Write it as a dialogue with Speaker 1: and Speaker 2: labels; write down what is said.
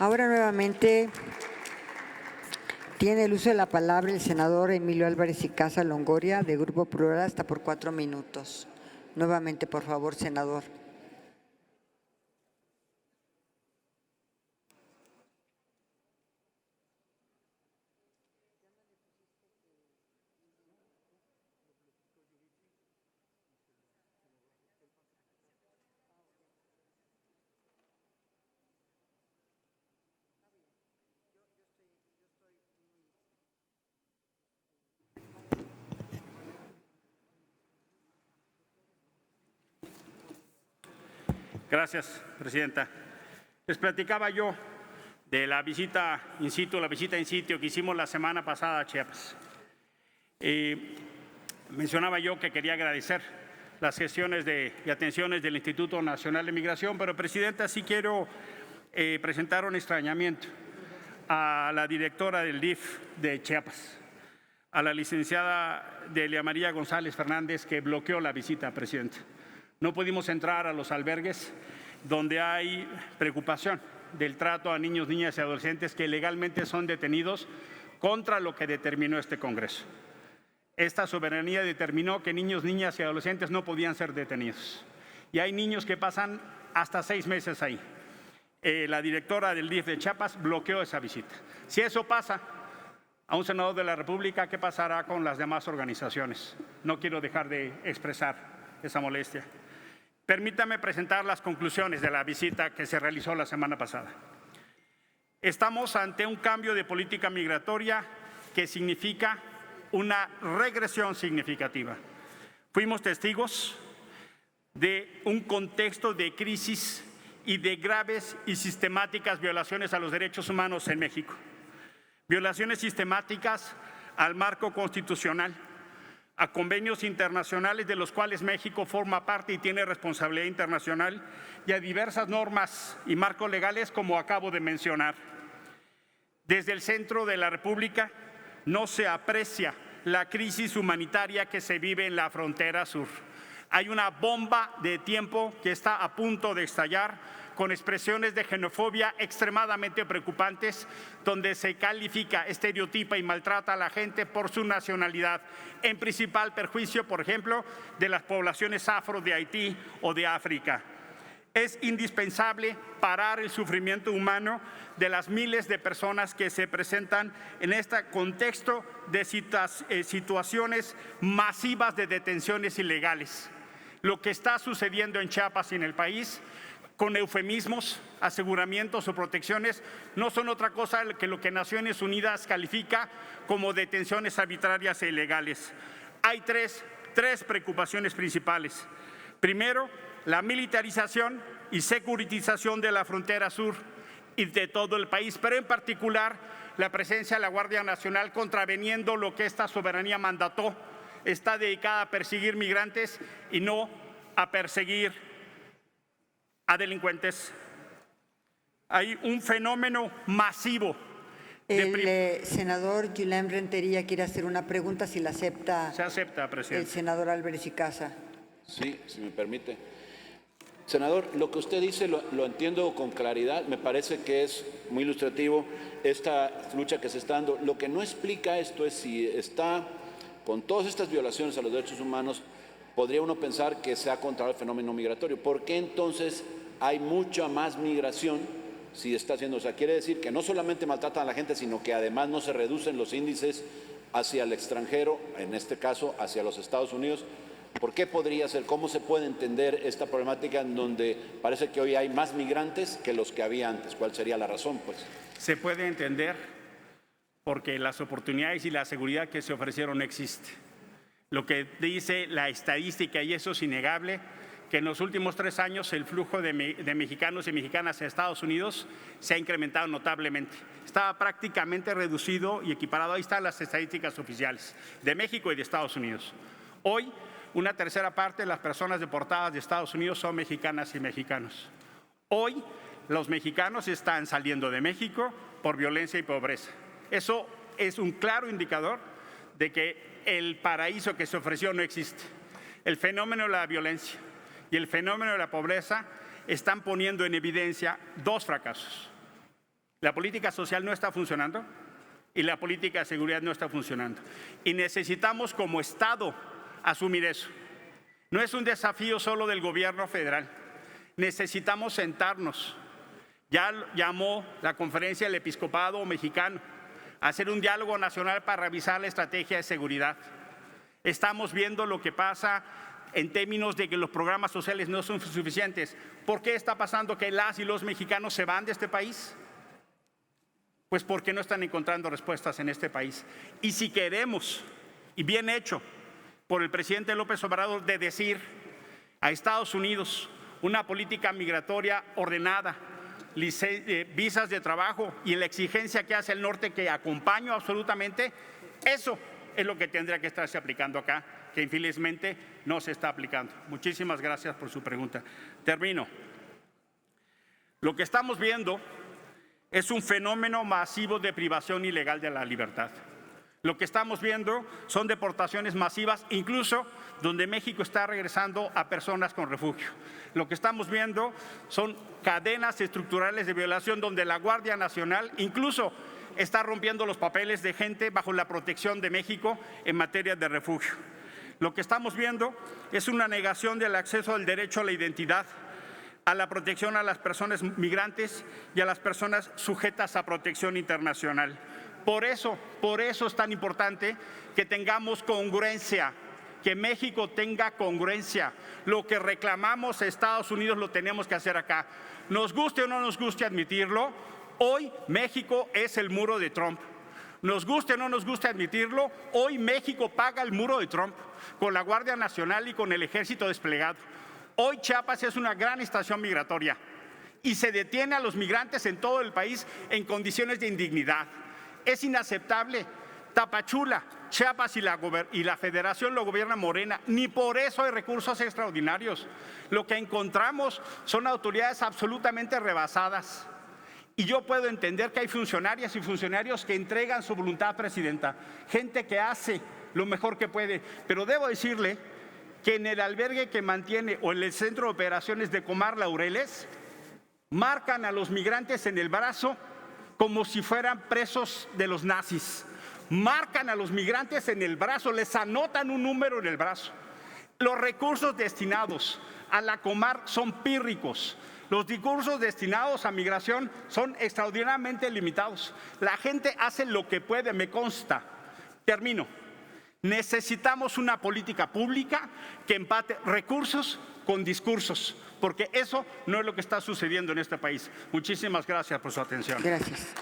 Speaker 1: Ahora nuevamente tiene el uso de la palabra el senador Emilio Álvarez y Casa Longoria, de Grupo Plural, hasta por 4 minutos. Nuevamente, por favor, senador.
Speaker 2: Gracias, presidenta. Les platicaba yo de la visita in situ, que hicimos la semana pasada a Chiapas. Mencionaba yo que quería agradecer las gestiones y atenciones del Instituto Nacional de Migración, pero, presidenta, sí quiero presentar un extrañamiento a la directora del DIF de Chiapas, a la licenciada Delia María González Fernández, que bloqueó la visita, presidenta. No pudimos entrar a los albergues donde hay preocupación del trato a niños, niñas y adolescentes que legalmente son detenidos contra lo que determinó este Congreso. Esta soberanía determinó que niños, niñas y adolescentes no podían ser detenidos. Y hay niños que pasan hasta 6 meses ahí. La directora del DIF de Chiapas bloqueó esa visita. Si eso pasa a un senador de la República, ¿qué pasará con las demás organizaciones? No quiero dejar de expresar esa molestia. Permítame presentar las conclusiones de la visita que se realizó la semana pasada. Estamos ante un cambio de política migratoria que significa una regresión significativa. Fuimos testigos de un contexto de crisis y de graves y sistemáticas violaciones a los derechos humanos en México. Violaciones sistemáticas al marco constitucional, a convenios internacionales de los cuales México forma parte y tiene responsabilidad internacional, y a diversas normas y marcos legales, como acabo de mencionar. Desde el centro de la República no se aprecia la crisis humanitaria que se vive en la frontera sur. Hay una bomba de tiempo que está a punto de estallar, con expresiones de xenofobia extremadamente preocupantes, donde se califica, estereotipa y maltrata a la gente por su nacionalidad, en principal perjuicio, por ejemplo, de las poblaciones afro de Haití o de África. Es indispensable parar el sufrimiento humano de las miles de personas que se presentan en este contexto de situaciones masivas de detenciones ilegales. Lo que está sucediendo en Chiapas y en el país, con eufemismos, aseguramientos o protecciones, no son otra cosa que lo que Naciones Unidas califica como detenciones arbitrarias e ilegales. Hay tres preocupaciones principales. Primero, la militarización y securitización de la frontera sur y de todo el país, pero en particular la presencia de la Guardia Nacional contraveniendo lo que esta soberanía mandató. Está dedicada a perseguir migrantes y no a perseguir a delincuentes. Hay un fenómeno masivo.
Speaker 1: El senador Guilain Rentería quiere hacer una pregunta, si la acepta.
Speaker 2: Se acepta, presidente.
Speaker 1: El senador Álvarez y Casa.
Speaker 3: Sí, si me permite. Senador, lo que usted dice lo entiendo con claridad, me parece que es muy ilustrativo esta lucha que se está dando. Lo que no explica esto es si está, con todas estas violaciones a los derechos humanos, podría uno pensar que se ha controlado el fenómeno migratorio. ¿Por qué entonces hay mucha más migración si está haciendo? O sea, quiere decir que no solamente maltratan a la gente, sino que además no se reducen los índices hacia el extranjero, en este caso hacia los Estados Unidos. ¿Por qué podría ser? ¿Cómo se puede entender esta problemática en donde parece que hoy hay más migrantes que los que había antes? ¿Cuál sería la razón, pues?
Speaker 2: Se puede entender porque las oportunidades y la seguridad que se ofrecieron no existen. Lo que dice la estadística, y eso es innegable, que en los últimos 3 años el flujo de mexicanos y mexicanas a Estados Unidos se ha incrementado notablemente. Estaba prácticamente reducido y equiparado. Ahí están las estadísticas oficiales de México y de Estados Unidos. Hoy, una tercera parte de las personas deportadas de Estados Unidos son mexicanas y mexicanos. Hoy, los mexicanos están saliendo de México por violencia y pobreza. Eso es un claro indicador de que el paraíso que se ofreció no existe. El fenómeno de la violencia y el fenómeno de la pobreza están poniendo en evidencia 2 fracasos. La política social no está funcionando y la política de seguridad no está funcionando. Y necesitamos como Estado asumir eso. No es un desafío solo del gobierno federal. Necesitamos sentarnos. Ya llamó la conferencia del Episcopado Mexicano a hacer un diálogo nacional para revisar la estrategia de seguridad. Estamos viendo lo que pasa en términos de que los programas sociales no son suficientes. ¿Por qué está pasando que las y los mexicanos se van de este país? Pues porque no están encontrando respuestas en este país. Y si queremos, y bien hecho por el presidente López Obrador, de decir a Estados Unidos una política migratoria ordenada, visas de trabajo y la exigencia que hace el norte, que acompaño absolutamente, eso es lo que tendría que estarse aplicando acá, que infelizmente no se está aplicando. Muchísimas gracias por su pregunta. Termino. Lo que estamos viendo es un fenómeno masivo de privación ilegal de la libertad. Lo que estamos viendo son deportaciones masivas, incluso donde México está regresando a personas con refugio. Lo que estamos viendo son cadenas estructurales de violación donde la Guardia Nacional incluso está rompiendo los papeles de gente bajo la protección de México en materia de refugio. Lo que estamos viendo es una negación del acceso al derecho a la identidad, a la protección a las personas migrantes y a las personas sujetas a protección internacional. Por eso es tan importante que tengamos congruencia, que México tenga congruencia. Lo que reclamamos a Estados Unidos lo tenemos que hacer acá. Nos guste o no nos guste admitirlo, hoy México es el muro de Trump. Nos guste o no nos guste admitirlo, hoy México paga el muro de Trump con la Guardia Nacional y con el Ejército desplegado. Hoy Chiapas es una gran estación migratoria y se detiene a los migrantes en todo el país en condiciones de indignidad. Es inaceptable. Tapachula, Chiapas y la Federación lo gobierna Morena. Ni por eso hay recursos extraordinarios. Lo que encontramos son autoridades absolutamente rebasadas. Y yo puedo entender que hay funcionarias y funcionarios que entregan su voluntad, Presidenta. Gente que hace lo mejor que puede. Pero debo decirle que en el albergue que mantiene o en el centro de operaciones de Comar Laureles, marcan a los migrantes en el brazo como si fueran presos de los nazis. Marcan a los migrantes en el brazo, les anotan un número en el brazo. Los recursos destinados a la Comar son pírricos. Los recursos destinados a migración son extraordinariamente limitados. La gente hace lo que puede, me consta. Termino. Necesitamos una política pública que empate recursos con discursos, porque eso no es lo que está sucediendo en este país. Muchísimas gracias por su atención.
Speaker 1: Gracias.